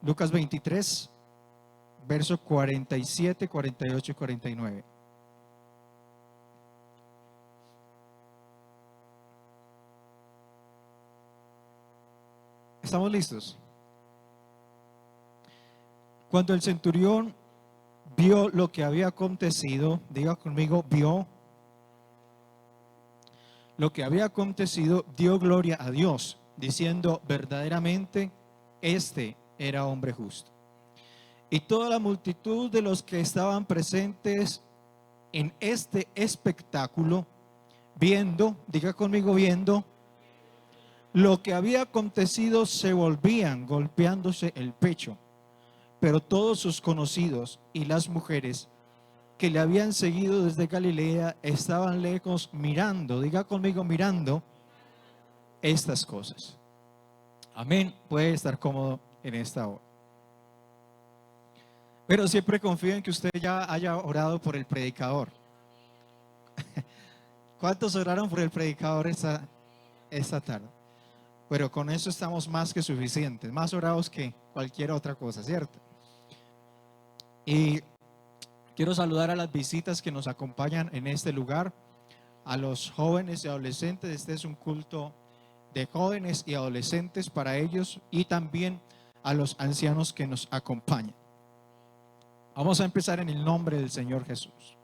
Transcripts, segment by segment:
Lucas 23, versos 47, 48 y 49. ¿Estamos listos? Cuando el centurión vio lo que había acontecido, diga conmigo, vio lo que había acontecido, dio gloria a Dios, diciendo: verdaderamente este era hombre justo. Y toda la multitud de los que estaban presentes en este espectáculo, viendo, diga conmigo, viendo lo que había acontecido, se volvían golpeándose el pecho. Pero todos sus conocidos y las mujeres que le habían seguido desde Galilea estaban lejos mirando, diga conmigo, mirando estas cosas. Amén. Puede estar cómodo en esta hora. Pero siempre confío en que usted ya haya orado por el predicador. ¿Cuántos oraron por el predicador esta tarde? Pero con eso estamos más que suficientes, más orados que cualquier otra cosa, ¿cierto? Y quiero saludar a las visitas que nos acompañan en este lugar, a los jóvenes y adolescentes. Este es un culto de jóvenes y adolescentes para ellos, y también a los ancianos que nos acompañan. Vamos a empezar en el nombre del Señor Jesús,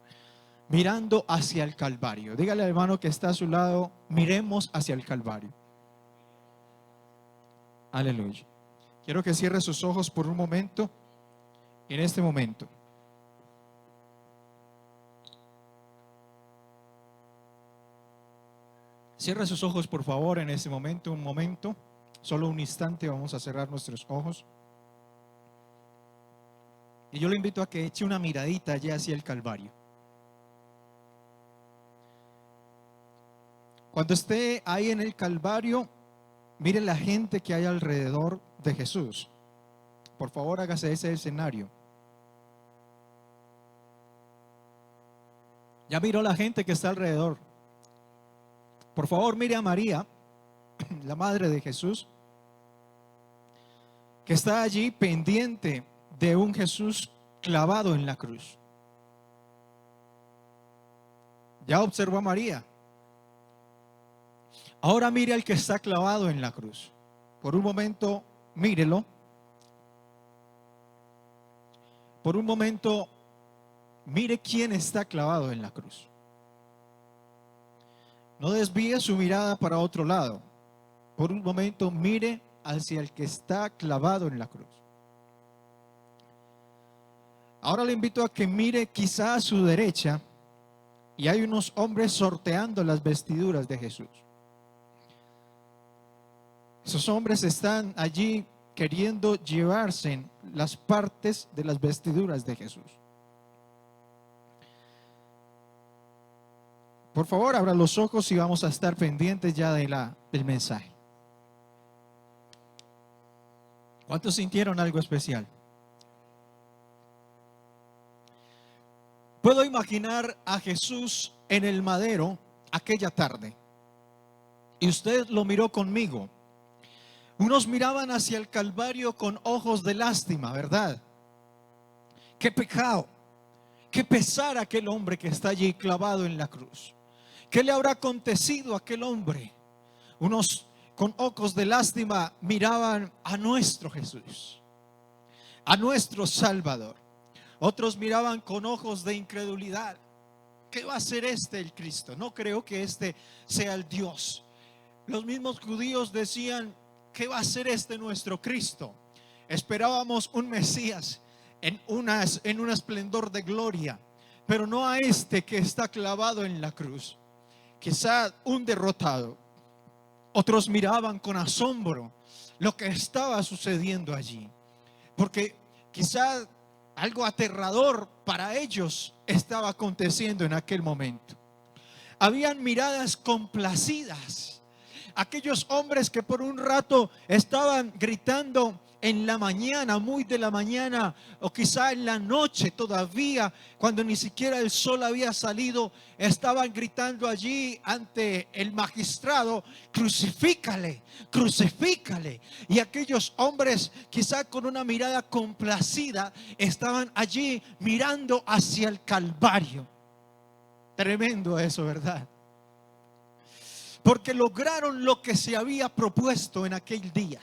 mirando hacia el Calvario. Dígale al hermano que está a su lado: miremos hacia el Calvario. Aleluya. Quiero que cierre sus ojos por un momento. En este momento, cierre sus ojos, por favor, en este momento, un momento, solo un instante. Vamos a cerrar nuestros ojos. Y yo le invito a que eche una miradita allá hacia el Calvario. Cuando esté ahí en el Calvario, mire la gente que hay alrededor de Jesús. Por favor, hágase ese escenario. Ya miró la gente que está alrededor. Por favor, mire a María, la madre de Jesús, que está allí pendiente de un Jesús clavado en la cruz. Ya observó a María. Ahora mire al que está clavado en la cruz. Por un momento, mírelo. Por un momento, mire quién está clavado en la cruz. No desvíe su mirada para otro lado. Por un momento, mire hacia el que está clavado en la cruz. Ahora le invito a que mire quizá a su derecha, y hay unos hombres sorteando las vestiduras de Jesús. Esos hombres están allí queriendo llevarse las partes de las vestiduras de Jesús. Por favor, abra los ojos y vamos a estar pendientes ya del mensaje. ¿Cuántos sintieron algo especial? Puedo imaginar a Jesús en el madero aquella tarde, y usted lo miró conmigo. Unos miraban hacia el Calvario con ojos de lástima, ¿verdad? Qué pecado, qué pesar aquel hombre que está allí clavado en la cruz. ¿Qué le habrá acontecido a aquel hombre? Unos con ojos de lástima miraban a nuestro Jesús, a nuestro Salvador. Otros miraban con ojos de incredulidad. ¿Qué va a hacer el Cristo? No creo que sea el Dios. Los mismos judíos decían: ¿qué va a hacer nuestro Cristo? Esperábamos un Mesías en un esplendor de gloria, pero no a que está clavado en la cruz. Quizá un derrotado. Otros miraban con asombro lo que estaba sucediendo allí, porque quizá algo aterrador para ellos estaba aconteciendo en aquel momento. Habían miradas complacidas, aquellos hombres que por un rato estaban gritando en la mañana, muy de la mañana, o quizá en la noche todavía, cuando ni siquiera el sol había salido, estaban gritando allí ante el magistrado: crucifícale, crucifícale. Y aquellos hombres, quizá con una mirada complacida, estaban allí mirando hacia el Calvario. Tremendo eso, ¿verdad? Porque lograron lo que se había propuesto en aquel día.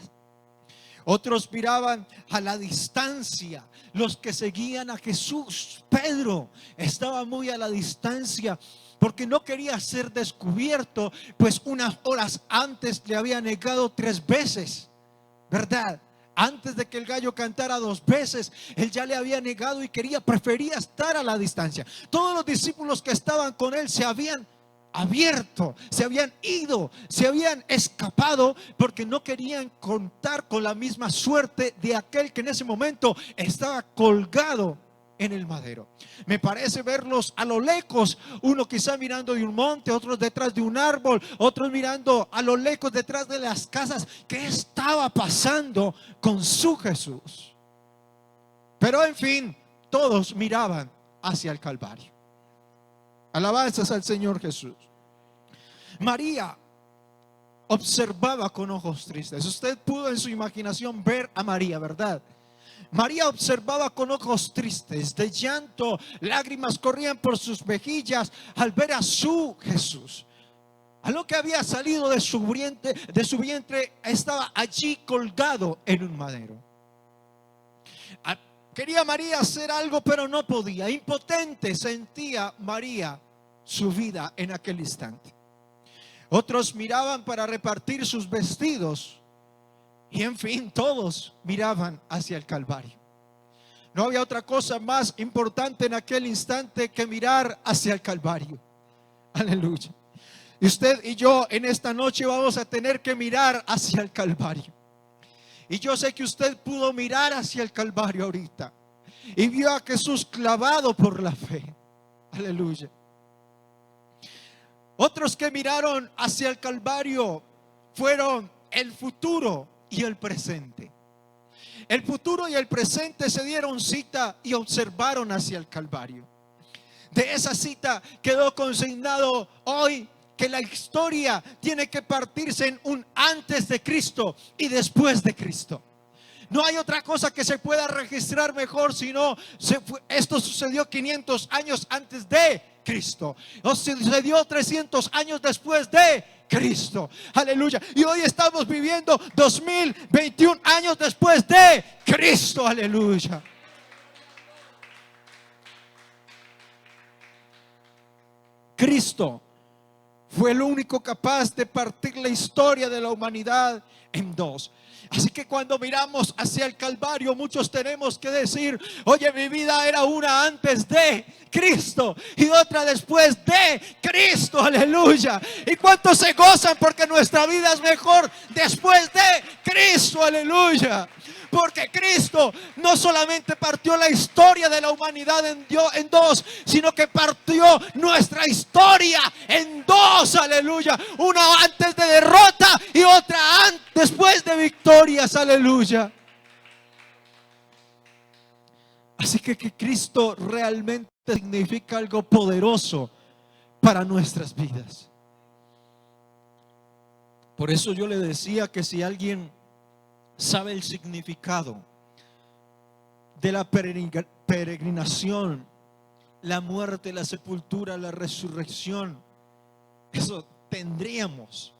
Otros miraban a la distancia, los que seguían a Jesús. Pedro estaba muy a la distancia porque no quería ser descubierto, pues unas horas antes le había negado 3 veces, ¿verdad? Antes de que el gallo cantara 2 veces, él ya le había negado y prefería estar a la distancia. Todos los discípulos que estaban con él se habían abierto, se habían ido, se habían escapado, porque no querían contar con la misma suerte de aquel que en ese momento estaba colgado en el madero. Me parece verlos a lo lejos, uno quizá mirando de un monte, otros detrás de un árbol, otros mirando a lo lejos detrás de las casas. ¿Qué estaba pasando con su Jesús? Pero en fin, todos miraban hacia el Calvario. Alabanzas al Señor Jesús. María observaba con ojos tristes. Usted pudo en su imaginación ver a María, ¿verdad? María observaba con ojos tristes, de llanto, lágrimas corrían por sus mejillas al ver a su Jesús. A lo que había salido de su vientre estaba allí colgado en un madero. Quería María hacer algo, pero no podía. Impotente sentía María su vida en aquel instante. Otros miraban para repartir sus vestidos. Y en fin, todos miraban hacia el Calvario. No había otra cosa más importante en aquel instante que mirar hacia el Calvario. Aleluya. Y usted y yo en esta noche vamos a tener que mirar hacia el Calvario. Y yo sé que usted pudo mirar hacia el Calvario ahorita y vio a Jesús clavado por la fe. Aleluya. Otros que miraron hacia el Calvario fueron el futuro y el presente. El futuro y el presente se dieron cita y observaron hacia el Calvario. De esa cita quedó consignado hoy que la historia tiene que partirse en un antes de Cristo y después de Cristo. No hay otra cosa que se pueda registrar mejor, sino esto sucedió 500 años antes de Cristo, o sucedió 300 años después de Cristo. Aleluya. Y hoy estamos viviendo 2021 años después de Cristo. Aleluya. Cristo fue el único capaz de partir la historia de la humanidad en dos. Así que cuando miramos hacia el Calvario, muchos tenemos que decir: oye, mi vida era una antes de Cristo y otra después de Cristo. Aleluya. ¿Y cuántos se gozan porque nuestra vida es mejor después de Cristo? Aleluya. Porque Cristo no solamente partió la historia de la humanidad en dos, sino que partió nuestra historia en dos. Aleluya. Una antes de derrota y otra después de victorias. Aleluya. Así que Cristo realmente significa algo poderoso para nuestras vidas. Por eso yo le decía que si alguien sabe el significado de la peregrinación, la muerte, la sepultura, la resurrección, eso tendríamos,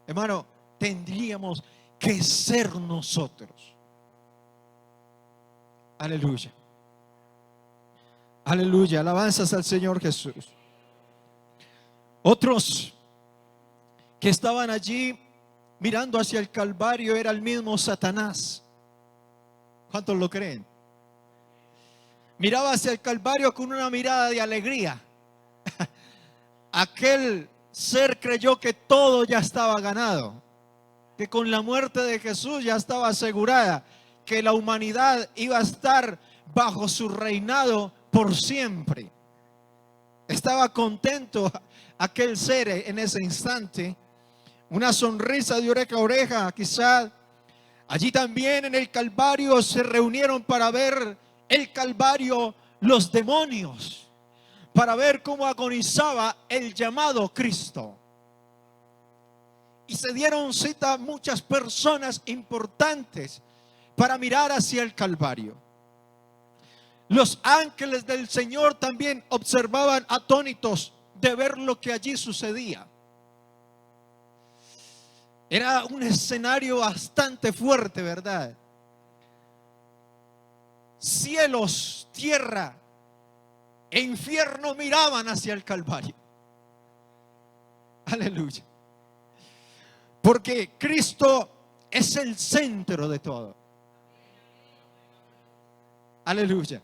hermano, tendríamos que ser nosotros. Aleluya. Aleluya. Alabanzas al Señor Jesús. Otros que estaban allí mirando hacia el Calvario era el mismo Satanás. ¿Cuántos lo creen? Miraba hacia el Calvario con una mirada de alegría. Aquel ser creyó que todo ya estaba ganado, que con la muerte de Jesús ya estaba asegurada, que la humanidad iba a estar bajo su reinado por siempre. Estaba contento aquel ser en ese instante, una sonrisa de oreja a oreja, quizás. Allí también en el Calvario se reunieron para ver el Calvario los demonios, para ver cómo agonizaba el llamado Cristo. Y se dieron cita muchas personas importantes para mirar hacia el Calvario. Los ángeles del Señor también observaban atónitos de ver lo que allí sucedía. Era un escenario bastante fuerte, ¿verdad? Cielos, tierra e infierno miraban hacia el Calvario. Aleluya. Porque Cristo es el centro de todo. Aleluya.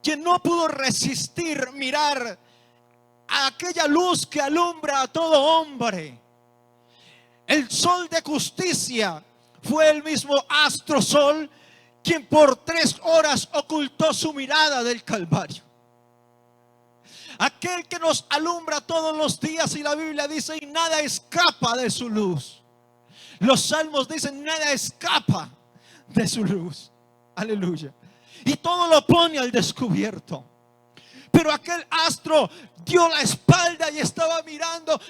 Quien no pudo resistir mirar a aquella luz que alumbra a todo hombre. El sol de justicia fue el mismo astro sol quien por 3 horas ocultó su mirada del Calvario. Aquel que nos alumbra todos los días, y la Biblia dice, y nada escapa de su luz. Los salmos dicen, nada escapa de su luz. Aleluya. Y todo lo pone al descubierto. Pero aquel astro dio la espalda y estaba mirando.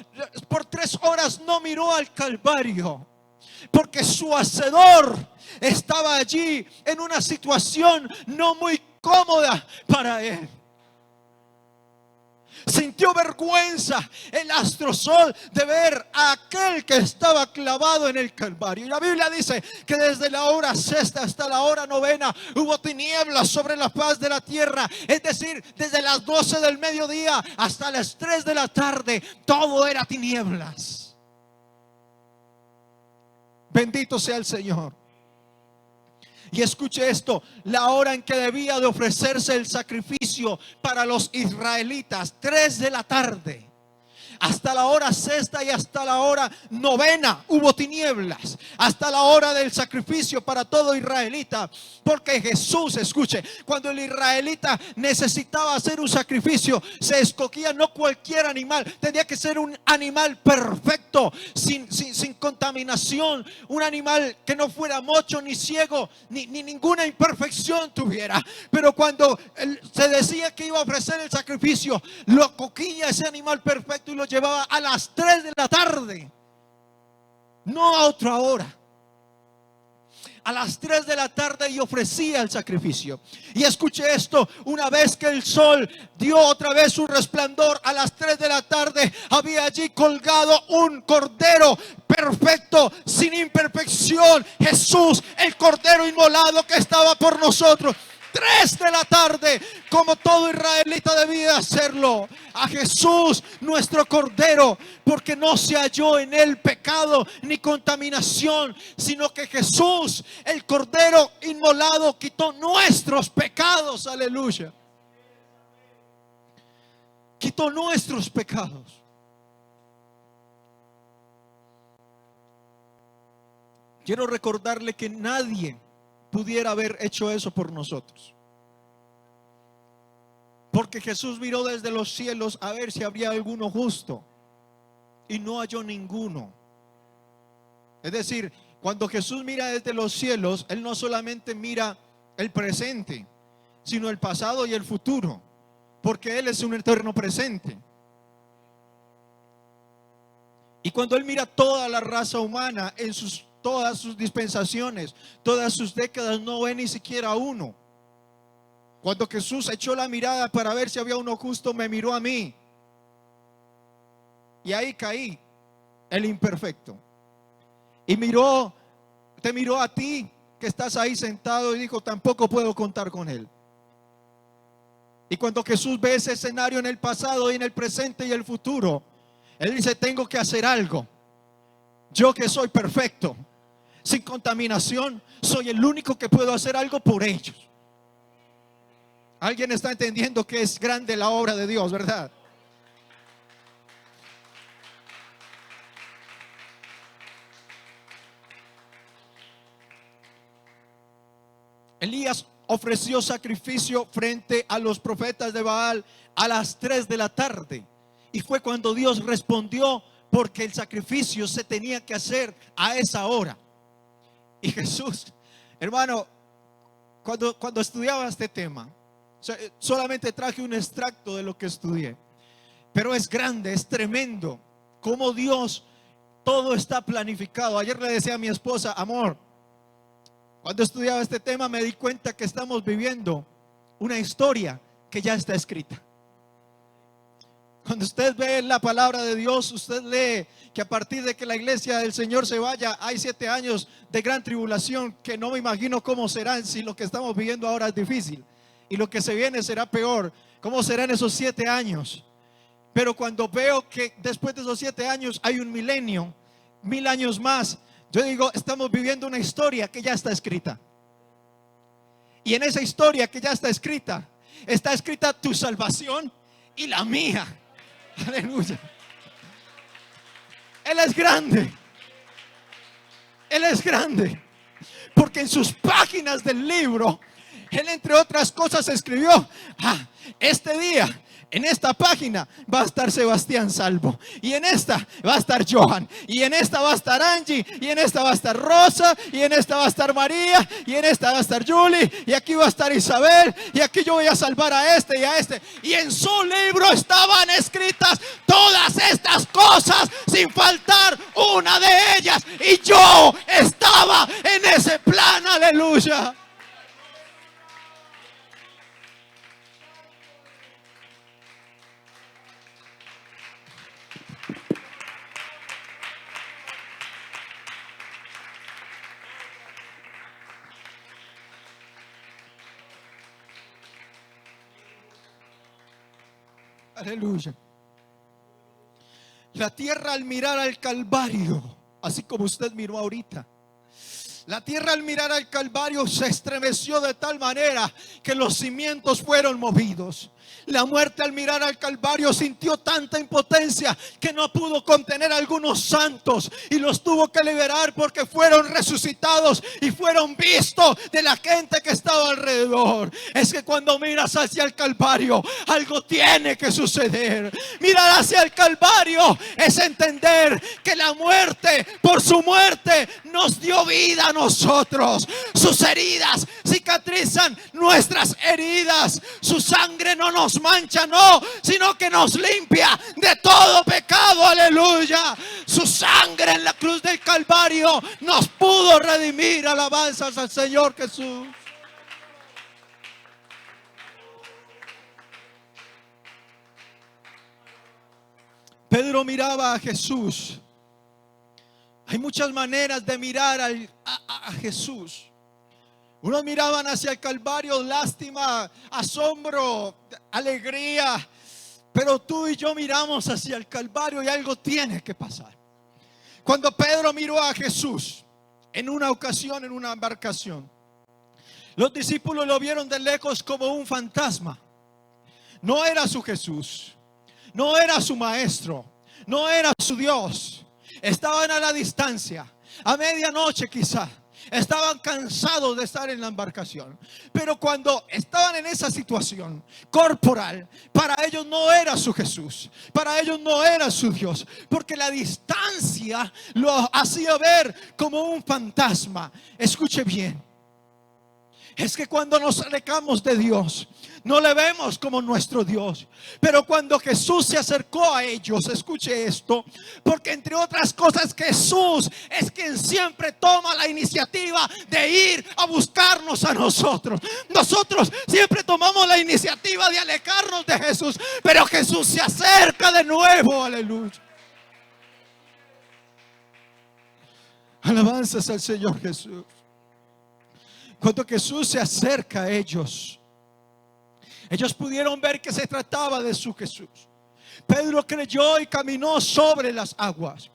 Por 3 horas no miró al Calvario, porque su hacedor estaba allí en una situación no muy cómoda para él. Sintió vergüenza el astrosol de ver a aquel que estaba clavado en el Calvario. Y la Biblia dice que desde la hora sexta hasta la hora novena hubo tinieblas sobre la faz de la tierra. Es decir, desde las 12 del mediodía hasta las 3 de la tarde, todo era tinieblas. Bendito sea el Señor. Y escuche esto, la hora en que debía de ofrecerse el sacrificio para los israelitas, 3 de la tarde. Hasta la hora sexta y hasta la hora novena hubo tinieblas. Hasta la hora del sacrificio para todo israelita. Porque Jesús, escuche, cuando el israelita necesitaba hacer un sacrificio, se escogía no cualquier animal. Tenía que ser un animal perfecto, sin contaminación. Un animal que no fuera mocho ni ciego, ni ninguna imperfección tuviera. Pero cuando se decía que iba a ofrecer el sacrificio, lo cogía ese animal perfecto y lo llevaba a las 3 de la tarde, no a otra hora. A las 3 de la tarde y ofrecía el sacrificio. Y escuche esto, una vez que el sol dio otra vez su resplandor, a las 3 de la tarde había allí colgado un cordero perfecto, sin imperfección. Jesús, el cordero inmolado que estaba por nosotros. 3 de la tarde, como todo israelita debía hacerlo, a Jesús nuestro cordero, porque no se halló en él pecado ni contaminación, sino que Jesús, el cordero inmolado, quitó nuestros pecados. Aleluya. Quitó nuestros pecados. Quiero recordarle que nadie pudiera haber hecho eso por nosotros, porque Jesús miró desde los cielos a ver si habría alguno justo y no halló ninguno. Es decir, cuando Jesús mira desde los cielos, Él no solamente mira el presente, sino el pasado y el futuro, porque Él es un eterno presente. Y cuando Él mira toda la raza humana en todas sus dispensaciones, todas sus décadas, no ve ni siquiera uno. Cuando Jesús echó la mirada para ver si había uno justo, me miró a mí, y ahí caí, el imperfecto. Y te miró a ti que estás ahí sentado, y dijo, tampoco puedo contar con él. Y cuando Jesús ve ese escenario en el pasado y en el presente y el futuro, Él dice, tengo que hacer algo. Yo que soy perfecto, sin contaminación, soy el único que puedo hacer algo por ellos. ¿Alguien está entendiendo que es grande la obra de Dios, verdad? Elías ofreció sacrificio frente a los profetas de Baal a las 3 de la tarde. Y fue cuando Dios respondió porque el sacrificio se tenía que hacer a esa hora. Y Jesús, hermano, cuando estudiaba este tema, solamente traje un extracto de lo que estudié, pero es grande, es tremendo cómo Dios, todo está planificado. Ayer le decía a mi esposa, amor, cuando estudiaba este tema me di cuenta que estamos viviendo una historia que ya está escrita. Cuando usted ve la palabra de Dios, usted lee que a partir de que la iglesia del Señor se vaya, hay 7 años de gran tribulación, que no me imagino cómo serán, si lo que estamos viviendo ahora es difícil y lo que se viene será peor. ¿Cómo serán esos 7 años? Pero cuando veo que después de esos 7 años hay un milenio, 1000 años más, yo digo, estamos viviendo una historia que ya está escrita. Y en esa historia que ya está escrita tu salvación y la mía. Aleluya. Él es grande. Él es grande. Porque en sus páginas del libro, Él entre otras cosas escribió, este día, en esta página va a estar Sebastián salvo, y en esta va a estar Johan, y en esta va a estar Angie, y en esta va a estar Rosa, y en esta va a estar María, y en esta va a estar Julie, y aquí va a estar Isabel, y aquí yo voy a salvar a este y a este. Y en su libro estaban escritas todas estas cosas sin faltar una de ellas, y yo estaba en ese plan. Aleluya. Aleluya. La tierra al mirar al Calvario, así como usted miró ahorita, la tierra al mirar al Calvario se estremeció de tal manera que los cimientos fueron movidos. La muerte al mirar al Calvario sintió tanta impotencia que no pudo contener a algunos santos y los tuvo que liberar, porque fueron resucitados y fueron vistos de la gente que estaba alrededor. Es que cuando miras hacia el Calvario, algo tiene que suceder. Mirar hacia el Calvario es entender que la muerte, por su muerte, nos dio vida a nosotros. Sus heridas cicatrizan nuestras heridas. Su sangre no nos mancha, no, sino que nos limpia de todo pecado. Aleluya. Su sangre en la cruz del Calvario nos pudo redimir. Alabanzas al Señor Jesús. Pedro miraba a Jesús. Hay muchas maneras de mirar a Jesús. Unos miraban hacia el Calvario, lástima, asombro, alegría. Pero tú y yo miramos hacia el Calvario y algo tiene que pasar. Cuando Pedro miró a Jesús en una ocasión en una embarcación, los discípulos lo vieron de lejos como un fantasma. No era su Jesús, no era su maestro, no era su Dios. Estaban a la distancia, a medianoche quizá. Estaban cansados de estar en la embarcación. Pero cuando estaban en esa situación corporal, para ellos no era su Jesús, para ellos no era su Dios, porque la distancia lo hacía ver como un fantasma. Escuche bien. Es que cuando nos alejamos de Dios, no le vemos como nuestro Dios. Pero cuando Jesús se acercó a ellos, escuche esto, porque entre otras cosas Jesús es quien siempre toma la iniciativa de ir a buscarnos a nosotros. Nosotros siempre tomamos la iniciativa de alejarnos de Jesús, pero Jesús se acerca de nuevo. Aleluya. Alabanzas al Señor Jesús. Cuando Jesús se acerca a ellos, ellos pudieron ver que se trataba de su Jesús. Pedro creyó y caminó sobre las aguas.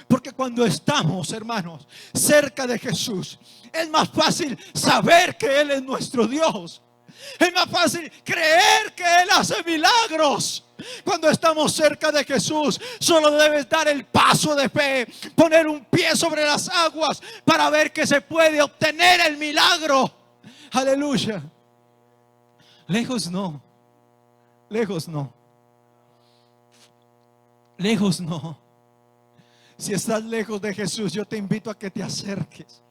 Porque cuando estamos, hermanos, cerca de Jesús, es más fácil saber que Él es nuestro Dios. Es más fácil creer que Él hace milagros. Cuando estamos cerca de Jesús, solo debes dar el paso de fe, poner un pie sobre las aguas para ver que se puede obtener el milagro. Aleluya. Lejos no. Lejos no. Lejos no. Si estás lejos de Jesús, yo te invito a que te acerques,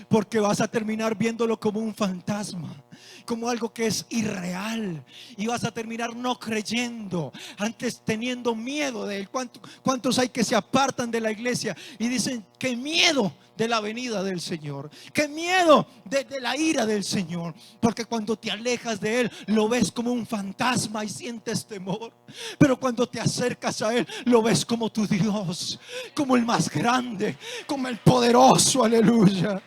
porque vas a terminar viéndolo como un fantasma, como algo que es irreal, y vas a terminar no creyendo, antes teniendo miedo de él. ¿Cuántos hay que se apartan de la iglesia y dicen: qué miedo de la venida del Señor, qué miedo de la ira del Señor? Porque cuando te alejas de él, lo ves como un fantasma y sientes temor. Pero cuando te acercas a él, lo ves como tu Dios, como el más grande, como el poderoso. Aleluya.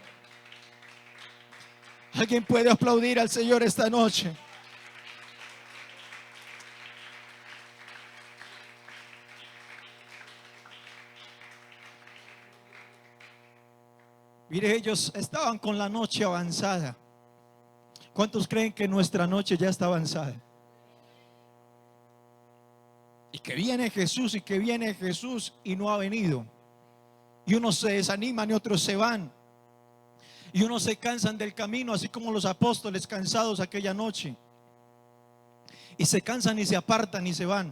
¿Alguien puede aplaudir al Señor esta noche? Mire, ellos estaban con la noche avanzada. ¿Cuántos creen que nuestra noche ya está avanzada? Y que viene Jesús, y que viene Jesús y no ha venido. Y unos se desaniman y otros se van. Y unos se cansan del camino, así como los apóstoles cansados aquella noche. Y se cansan y se apartan y se van.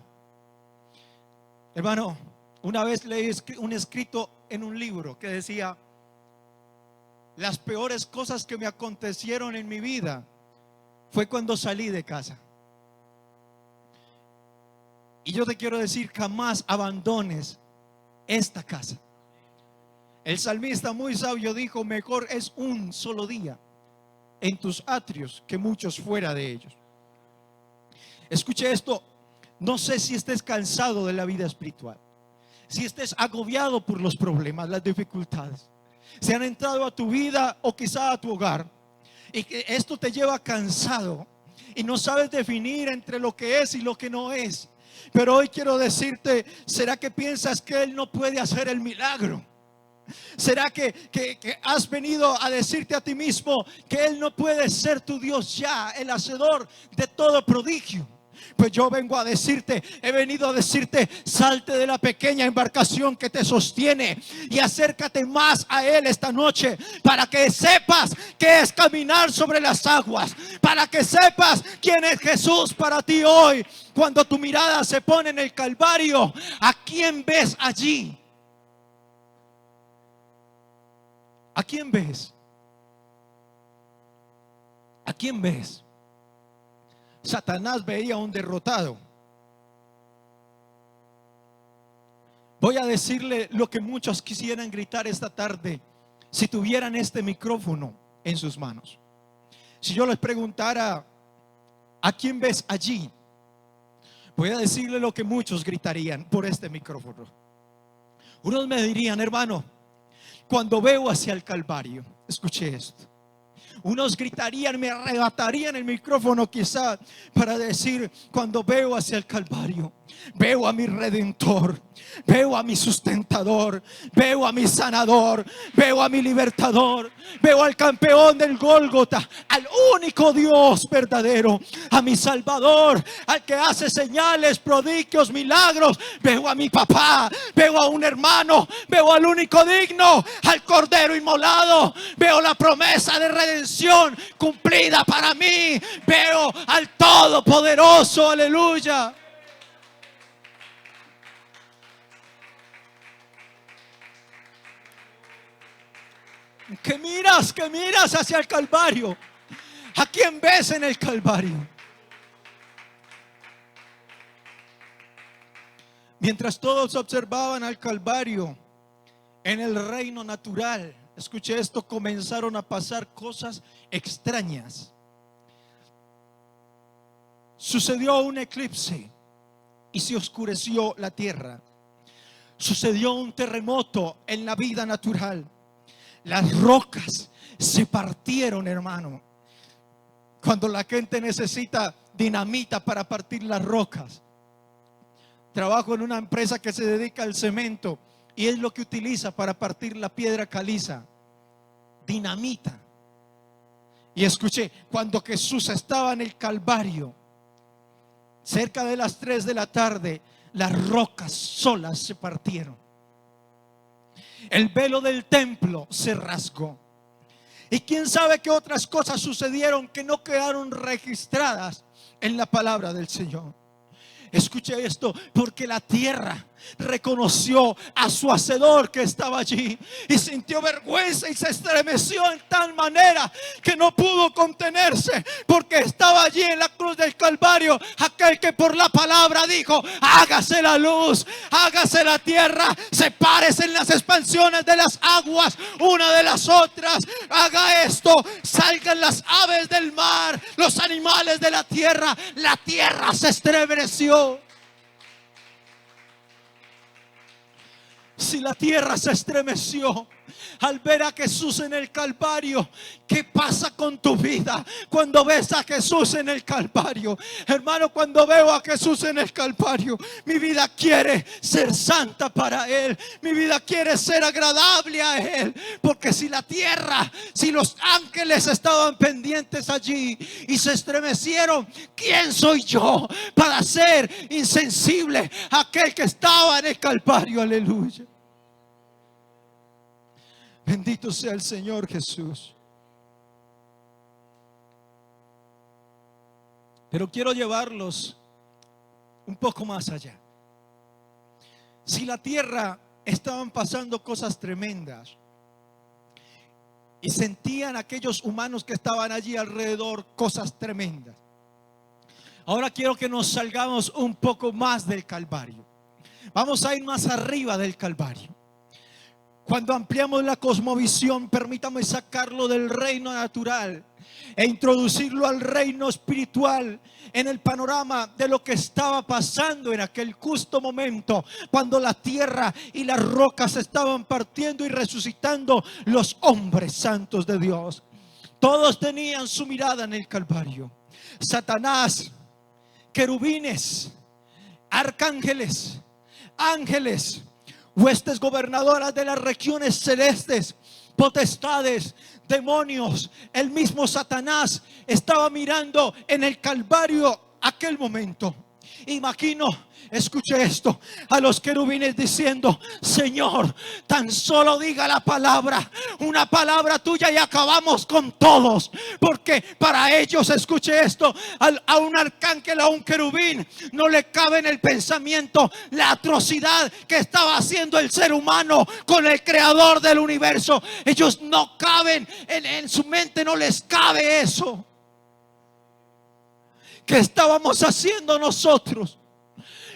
Hermano, una vez leí un escrito en un libro que decía: las peores cosas que me acontecieron en mi vida fue cuando salí de casa. Y yo te quiero decir: jamás abandones esta casa. El salmista muy sabio dijo: mejor es un solo día en tus atrios que muchos fuera de ellos. Escuche esto: no sé si estés cansado de la vida espiritual, si estés agobiado por los problemas, las dificultades, se han entrado a tu vida o quizá a tu hogar, y que esto te lleva cansado y no sabes definir entre lo que es y lo que no es. Pero hoy quiero decirte: ¿será que piensas que Él no puede hacer el milagro? ¿Será que has venido a decirte a ti mismo que Él no puede ser tu Dios ya, el hacedor de todo prodigio? Pues yo vengo a decirte, he venido a decirte: salte de la pequeña embarcación que te sostiene y acércate más a Él esta noche, para que sepas que es caminar sobre las aguas, para que sepas quién es Jesús para ti hoy. Cuando tu mirada se pone en el Calvario, ¿a quién ves allí? ¿A quién ves? ¿A quién ves? Satanás veía un derrotado. Voy a decirle lo que muchos quisieran gritar esta tarde si tuvieran este micrófono en sus manos. Si yo les preguntara: ¿a quién ves allí? Voy a decirle lo que muchos gritarían por este micrófono. Unos me dirían: hermano, cuando veo hacia el Calvario. Escuche esto. Unos gritarían, me arrebatarían el micrófono quizá para decir: cuando veo hacia el Calvario, veo a mi Redentor, veo a mi sustentador, veo a mi sanador, veo a mi libertador, veo al campeón del Gólgota, al único Dios verdadero, a mi Salvador, al que hace señales, prodigios, milagros. Veo a mi papá, veo a un hermano, veo al único digno, al Cordero inmolado, veo la promesa de redención cumplida para mí, veo al Todopoderoso. Aleluya. Que miras hacia el Calvario. ¿A quién ves en el Calvario? Mientras todos observaban al Calvario, en el reino natural, escuche esto, comenzaron a pasar cosas extrañas. Sucedió un eclipse y se oscureció la tierra. Sucedió un terremoto en la vida natural. Las rocas se partieron, hermano. Cuando la gente necesita dinamita para partir las rocas. Trabajo en una empresa que se dedica al cemento y es lo que utiliza para partir la piedra caliza: dinamita. Y escuché, cuando Jesús estaba en el Calvario, cerca de las 3 de la tarde, las rocas solas se partieron. El velo del templo se rasgó. Y quién sabe qué otras cosas sucedieron que no quedaron registradas en la palabra del Señor. Escuche esto: porque la tierra reconoció a su hacedor que estaba allí y sintió vergüenza y se estremeció en tal manera que no pudo contenerse, porque estaba allí en la cruz del Calvario aquel que por la palabra dijo: hágase la luz, hágase la tierra, sepárese en las expansiones de las aguas una de las otras, haga esto, salgan las aves del mar, los animales de la tierra se estremeció. Si la tierra se estremeció al ver a Jesús en el Calvario, ¿qué pasa con tu vida cuando ves a Jesús en el Calvario? Hermano, cuando veo a Jesús en el Calvario, mi vida quiere ser santa para Él, mi vida quiere ser agradable a Él, porque si la tierra, si los ángeles estaban pendientes allí y se estremecieron, ¿quién soy yo para ser insensible a aquel que estaba en el Calvario? Aleluya. Bendito sea el Señor Jesús. Pero quiero llevarlos un poco más allá. Si la tierra estaban pasando cosas tremendas y sentían aquellos humanos que estaban allí alrededor cosas tremendas, ahora quiero que nos salgamos un poco más del Calvario. Vamos a ir más arriba del Calvario. Cuando ampliamos la cosmovisión, permítame sacarlo del reino natural e introducirlo al reino espiritual, en el panorama de lo que estaba pasando en aquel justo momento, cuando la tierra y las rocas estaban partiendo y resucitando los hombres santos de Dios. Todos tenían su mirada en el Calvario. Satanás, querubines, arcángeles, ángeles, huestes gobernadoras de las regiones celestes, potestades, demonios, el mismo Satanás estaba mirando en el Calvario aquel momento. Imagino, escuche esto, a los querubines diciendo: Señor, tan solo diga la palabra, una palabra tuya y acabamos con todos. Porque para ellos, escuche esto, a un arcángel, a un querubín, no le cabe en el pensamiento la atrocidad que estaba haciendo el ser humano con el creador del universo. Ellos no caben en su mente, no les cabe eso. ¿Qué estábamos haciendo nosotros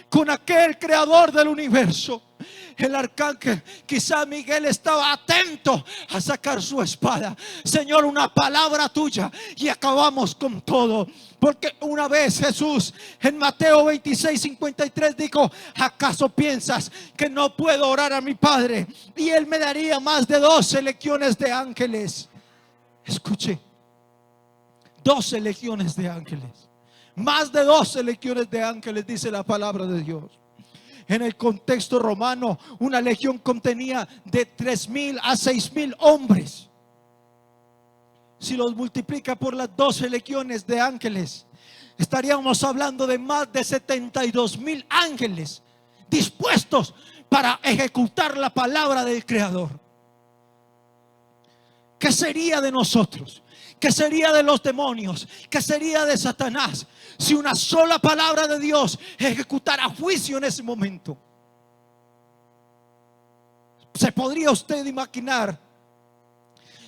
con aquel creador del universo? El arcángel, quizá Miguel, estaba atento a sacar su espada. Señor, una palabra tuya y acabamos con todo. Porque una vez Jesús en Mateo 26:53 dijo: ¿acaso piensas que no puedo orar a mi Padre y Él me daría más de 12 legiones de ángeles? Escuche, 12 legiones de ángeles. Más de 12 legiones de ángeles, dice la palabra de Dios. En el contexto romano, una legión contenía de 3,000 a 6,000 hombres. Si los multiplica por las 12 legiones de ángeles, estaríamos hablando de más de 72,000 ángeles dispuestos para ejecutar la palabra del Creador. ¿Qué sería de nosotros? ¿Qué sería de los demonios? ¿Qué sería de Satanás si una sola palabra de Dios ejecutara juicio en ese momento? ¿Se podría usted imaginar?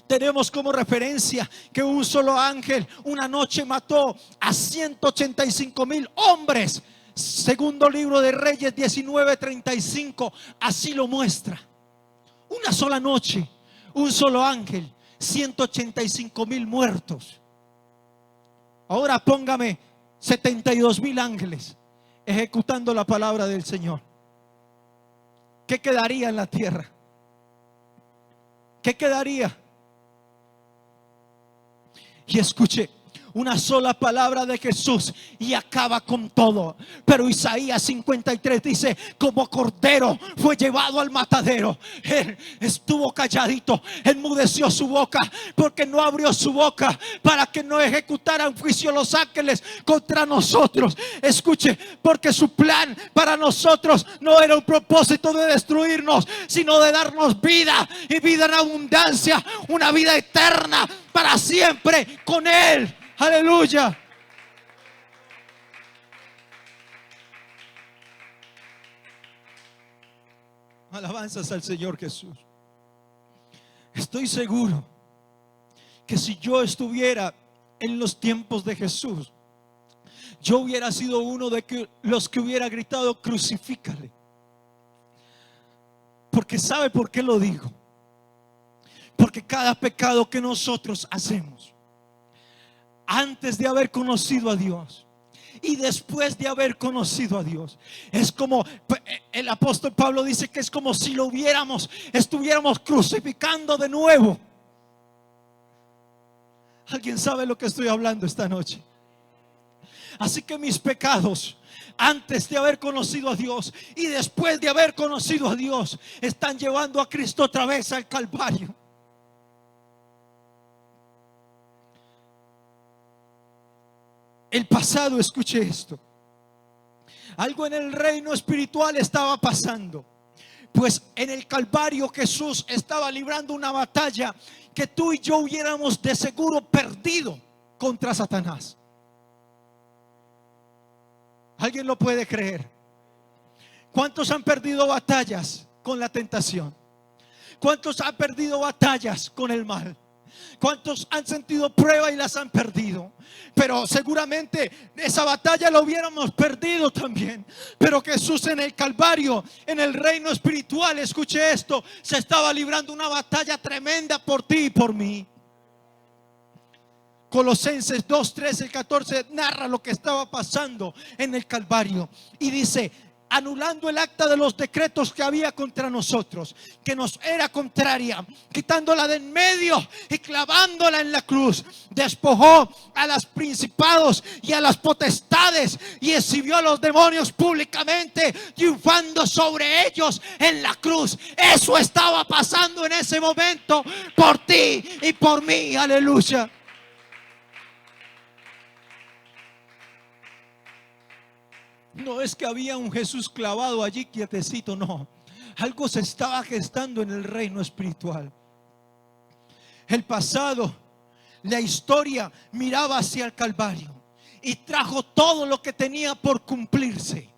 Tenemos como referencia que un solo ángel una noche mató a 185,000 hombres. Segundo libro de Reyes 19:35 así lo muestra. Una sola noche, un solo ángel, 185,000 muertos. Ahora póngame 72,000 ángeles ejecutando la palabra del Señor. ¿Qué quedaría en la tierra? ¿Qué quedaría? Y escuche, una sola palabra de Jesús y acaba con todo. Pero Isaías 53 dice: como cordero fue llevado al matadero, él estuvo calladito, enmudeció su boca, porque no abrió su boca para que no ejecutaran juicio los ángeles contra nosotros. Escuche, porque su plan para nosotros no era un propósito de destruirnos, sino de darnos vida y vida en abundancia, una vida eterna para siempre con Él. Aleluya. Alabanzas al Señor Jesús. Estoy seguro que si yo estuviera en los tiempos de Jesús, yo hubiera sido uno de los que hubiera gritado: crucifícale. Porque ¿sabe por qué lo digo? Porque cada pecado que nosotros hacemos, antes de haber conocido a Dios y después de haber conocido a Dios, es como el apóstol Pablo dice que es como si lo estuviéramos crucificando de nuevo. ¿Alguien sabe lo que estoy hablando esta noche? Así que mis pecados, antes de haber conocido a Dios y después de haber conocido a Dios, están llevando a Cristo otra vez al Calvario. El pasado, escuche esto, algo en el reino espiritual estaba pasando, pues en el Calvario Jesús estaba librando una batalla que tú y yo hubiéramos de seguro perdido contra Satanás. ¿Alguien lo puede creer? ¿Cuántos han perdido batallas con la tentación? ¿Cuántos han perdido batallas con el mal? ¿Cuántos han sentido prueba y las han perdido? Pero seguramente esa batalla la hubiéramos perdido también. Pero Jesús en el Calvario, en el reino espiritual, escuche esto, se estaba librando una batalla tremenda por ti y por mí. Colosenses 2, 13 y 14 narra lo que estaba pasando en el Calvario y dice: anulando el acta de los decretos que había contra nosotros, que nos era contraria, quitándola de en medio y clavándola en la cruz, despojó a los principados y a las potestades y exhibió a los demonios públicamente, triunfando sobre ellos en la cruz. Eso estaba pasando en ese momento por ti y por mí. Aleluya. No es que había un Jesús clavado allí quietecito, no. Algo se estaba gestando en el reino espiritual. El pasado, la historia miraba hacia el Calvario y trajo todo lo que tenía por cumplirse.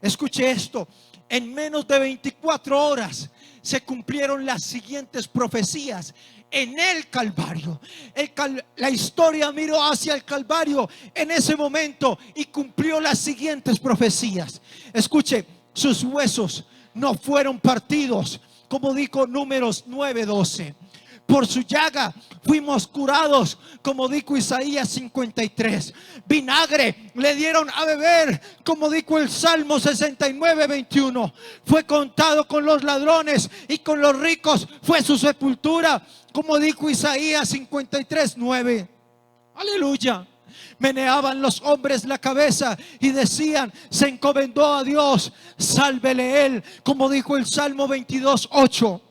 Escuche esto: en menos de 24 horas se cumplieron las siguientes profecías en el Calvario. La historia miró hacia el Calvario en ese momento y cumplió las siguientes profecías. Escuche: sus huesos no fueron partidos, como dijo Números 9:12. Por su llaga fuimos curados, como dijo Isaías 53. Vinagre le dieron a beber, como dijo el Salmo 69:21. Fue contado con los ladrones y con los ricos fue su sepultura, como dijo Isaías 53:9. Aleluya. Meneaban los hombres la cabeza y decían: se encomendó a Dios, sálvele él, como dijo el Salmo 22:8.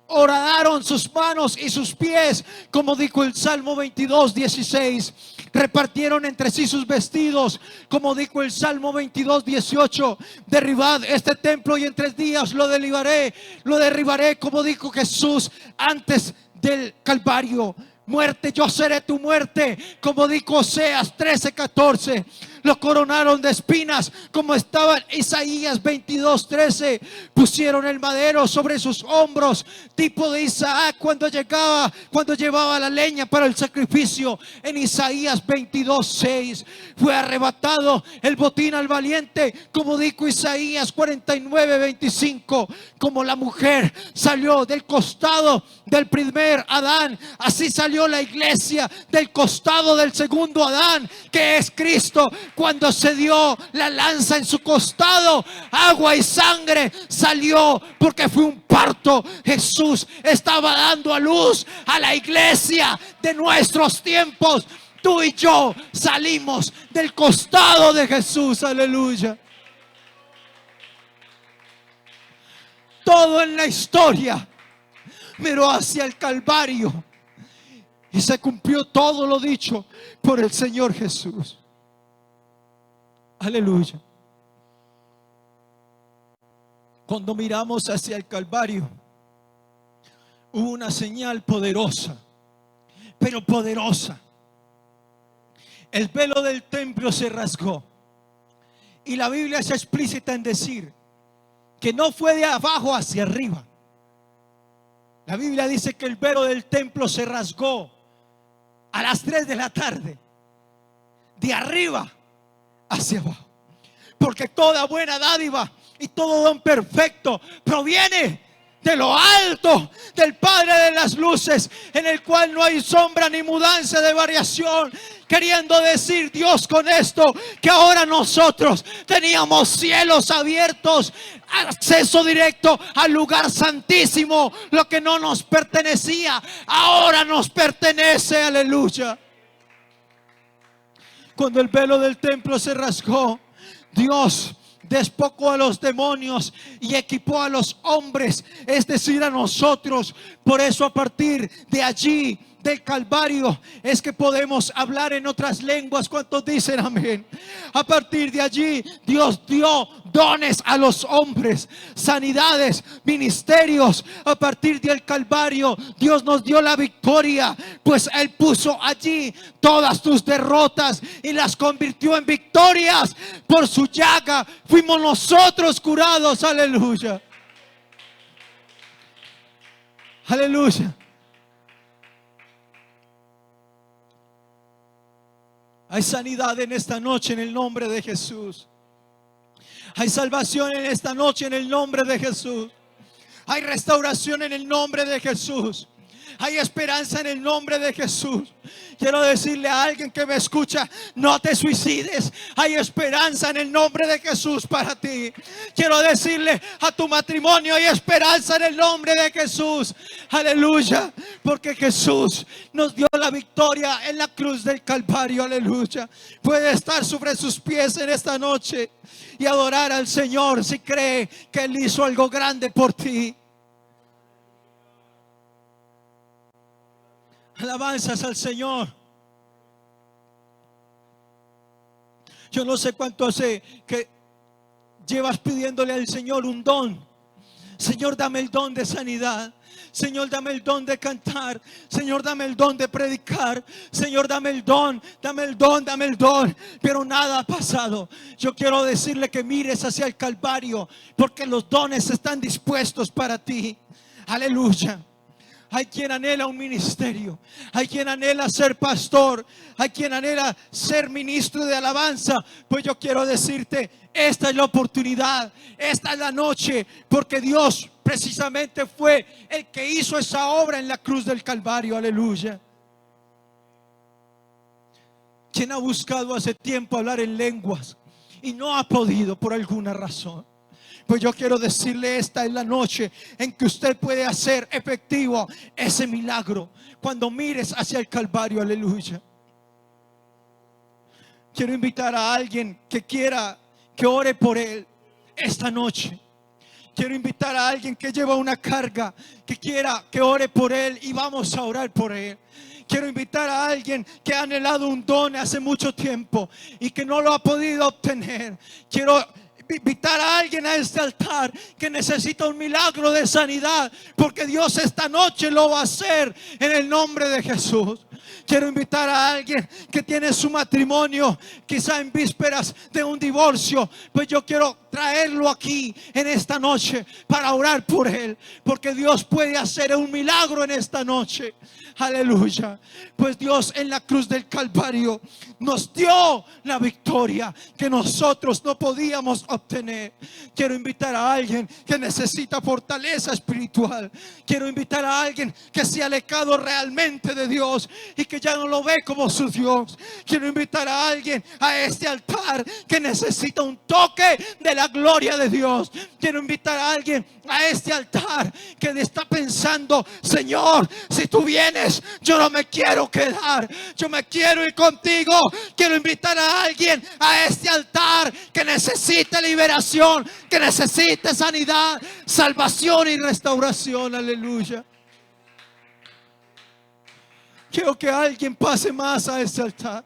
Horadaron sus manos y sus pies, como dijo el Salmo 22:16. Repartieron entre sí sus vestidos, como dijo el Salmo 22:18. Derribad este templo y en 3 días lo derribaré, como dijo Jesús antes del Calvario. Muerte, yo seré tu muerte, como dijo Oseas 13:14. Lo coronaron de espinas, como estaba en Isaías 22:13. Pusieron el madero sobre sus hombros, tipo de Isaac cuando llevaba la leña para el sacrificio, en Isaías 22:6. Fue arrebatado el botín al valiente, como dijo Isaías 49:25. Como la mujer salió del costado del primer Adán, así salió la iglesia del costado del segundo Adán, que es Cristo. Cuando se dio la lanza en su costado, agua y sangre salió, porque fue un parto. Jesús estaba dando a luz a la iglesia de nuestros tiempos. Tú y yo salimos del costado de Jesús. Aleluya. Todo en la historia miró hacia el Calvario y se cumplió todo lo dicho por el Señor Jesús. Aleluya. Cuando miramos hacia el Calvario, hubo una señal poderosa, pero poderosa. El velo del templo se rasgó y la Biblia es explícita en decir que no fue de abajo hacia arriba. La Biblia dice que el velo del templo se rasgó a las 3 de la tarde, de arriba hacia abajo. Porque toda buena dádiva y todo don perfecto proviene de lo alto, del Padre de las luces, en el cual no hay sombra ni mudanza de variación. Queriendo decir Dios con esto que ahora nosotros teníamos cielos abiertos, acceso directo al lugar santísimo. Lo que no nos pertenecía ahora nos pertenece. Aleluya. Cuando el velo del templo se rasgó, Dios despojó a los demonios y equipó a los hombres, es decir, a nosotros. Por eso a partir de allí, del Calvario, es que podemos hablar en otras lenguas. ¿Cuántos dicen amén? A partir de allí Dios dio dones a los hombres, sanidades, ministerios. A partir del Calvario Dios nos dio la victoria, pues Él puso allí todas tus derrotas y las convirtió en victorias. Por su llaga fuimos nosotros curados. Aleluya. Aleluya. Hay sanidad en esta noche en el nombre de Jesús. Hay salvación en esta noche en el nombre de Jesús. Hay restauración en el nombre de Jesús. Hay esperanza en el nombre de Jesús. Quiero decirle a alguien que me escucha: no te suicides. Hay esperanza en el nombre de Jesús para ti. Quiero decirle a tu matrimonio: hay esperanza en el nombre de Jesús. Aleluya. Porque Jesús nos dio la victoria en la cruz del Calvario. Aleluya. Puede estar sobre sus pies en esta noche y adorar al Señor si cree que Él hizo algo grande por ti. Alabanzas al Señor. Yo no sé cuánto hace que llevas pidiéndole al Señor un don. Señor, dame el don de sanidad. Señor, dame el don de cantar. Señor, dame el don de predicar. Señor, dame el don, dame el don, dame el don. Pero nada ha pasado. Yo quiero decirle que mires hacia el Calvario, porque los dones están dispuestos para ti. Aleluya. Hay quien anhela un ministerio. Hay quien anhela ser pastor. Hay quien anhela ser ministro de alabanza. Pues yo quiero decirte: esta es la oportunidad. Esta es la noche. Porque Dios precisamente fue el que hizo esa obra en la cruz del Calvario. Aleluya. Quien ha buscado hace tiempo hablar en lenguas y no ha podido por alguna razón. Pues yo quiero decirle: esta es la noche en que usted puede hacer efectivo ese milagro cuando mires hacia el Calvario. Aleluya. Quiero invitar a alguien que quiera que ore por él esta noche. Quiero invitar a alguien que lleva una carga, que quiera que ore por él, y vamos a orar por él. Quiero invitar a alguien que ha anhelado un don hace mucho tiempo y que no lo ha podido obtener. Quiero invitar a alguien a este altar que necesita un milagro de sanidad, porque Dios esta noche lo va a hacer en el nombre de Jesús. Quiero invitar a alguien que tiene su matrimonio quizá en vísperas de un divorcio. Pues yo quiero traerlo aquí en esta noche para orar por él, porque Dios puede hacer un milagro en esta noche. Aleluya. Pues Dios en la cruz del Calvario nos dio la victoria que nosotros no podíamos obtener. Quiero invitar a alguien que necesita fortaleza espiritual. Quiero invitar a alguien que se ha alejado realmente de Dios y que ya no lo ve como su Dios. Quiero invitar a alguien a este altar que necesita un toque de la gloria de Dios. Quiero invitar a alguien a este altar que está pensando: Señor, si tú vienes, yo no me quiero quedar, yo me quiero ir contigo. Quiero invitar a alguien a este altar que necesite liberación, que necesite sanidad, salvación y restauración. Aleluya. Quiero que alguien pase más a este altar.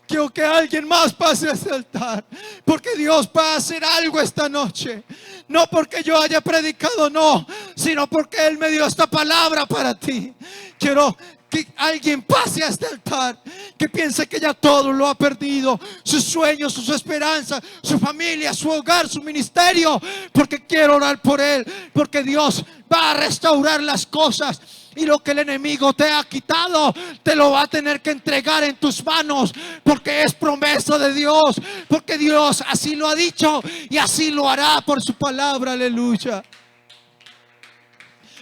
Quiero que alguien más pase a este altar, porque Dios va a hacer algo esta noche. No porque yo haya predicado, no, sino porque Él me dio esta palabra para ti. Quiero que alguien pase a este altar, que piense que ya todo lo ha perdido, sus sueños, sus esperanzas, su familia, su hogar, su ministerio, porque quiero orar por él, porque Dios va a restaurar las cosas. Y lo que el enemigo te ha quitado, te lo va a tener que entregar en tus manos, porque es promesa de Dios, porque Dios así lo ha dicho y así lo hará por su palabra. Aleluya.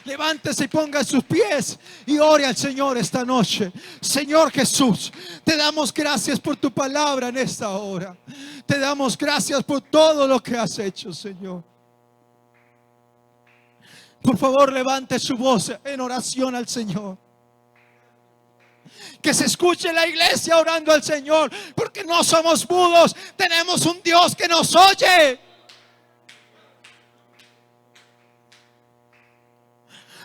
Levántese y ponga sus pies y ore al Señor esta noche. Señor Jesús, te damos gracias por tu palabra en esta hora. Te damos gracias por todo lo que has hecho, Señor. Por favor, levante su voz en oración al Señor. Que se escuche la iglesia orando al Señor, porque no somos mudos, tenemos un Dios que nos oye.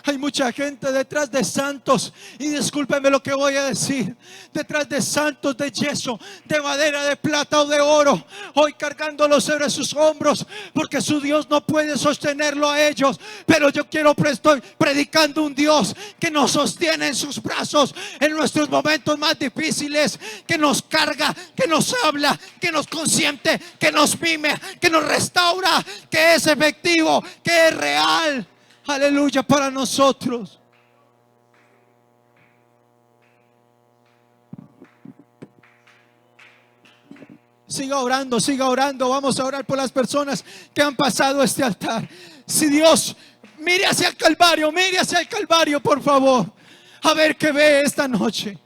Hay mucha gente detrás de santos, y discúlpenme lo que voy a decir, detrás de santos de yeso, de madera, de plata o de oro, hoy cargándolos sobre sus hombros, porque su Dios no puede sostenerlo a ellos. Pero yo estoy predicando un Dios que nos sostiene en sus brazos en nuestros momentos más difíciles, que nos carga, que nos habla, que nos consiente, que nos mime, que nos restaura, que es efectivo, que es real. Aleluya para nosotros. Siga orando, siga orando. Vamos a orar por las personas que han pasado este altar. Si Dios, mire hacia el Calvario, por favor, a ver qué ve esta noche.